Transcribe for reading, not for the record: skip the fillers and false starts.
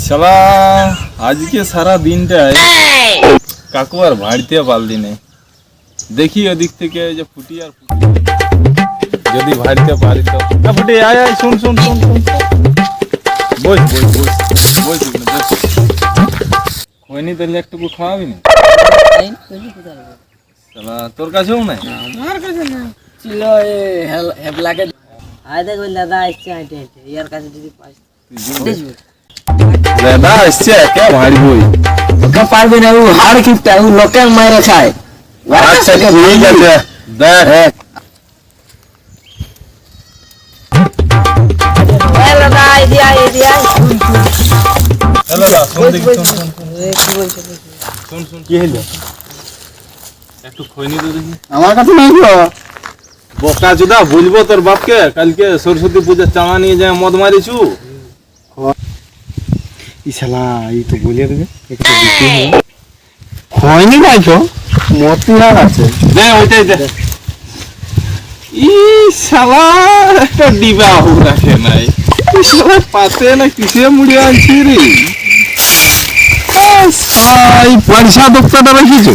শালা আজকে সারা দিনটায় কাকু আর ভাড়তে পারলি না। দেখি ওদিক থেকে যে ফুটি আর ফুটি যদি ভাড়তে পারি তো ফুটি আয় আয় শুন শুন শুন শুন বস বস বস বস বস হয়নি তাহলে একটুকু খাওয়াবি না? শালা তোর কাছেও নাই? আমার কাছে না ছিল হেবলাকে আয় দেখ ওই দাদা আসছে আইটে আইটে ইয়ার কাছে যদি পাস দাদা আসছে একা ভাড়ি বই ওকে পারবে না, ও হাড় কিপটা, ও লোকের মাইরে খায়। আচ্ছা ঠিক আছে দেখ দাদা এদিয়া এদিয়া হ্যালো দা শুন দেখি শুন শুন কি বলছো শুন শুন কি হলো একটু খৈনি তো দেখি। আমার কাছে নাই গো। বোকা চোদা বলবো তোর বাপকে কালকে সরস্বতী পূজার চাঁদা নিয়ে যায় মদ মারিছু। ইশালা এই তো বলে দেবে একটু দিতে হবে হয়নি নাই তো মতিহার আছে দে ওইটাই দে। ই শালা একটা ডিবা হু রাখে নাই। ই শালা পাতে না কিসে মুড়ি আনছি রে। এই পয়সা দোকানটা রেখেছো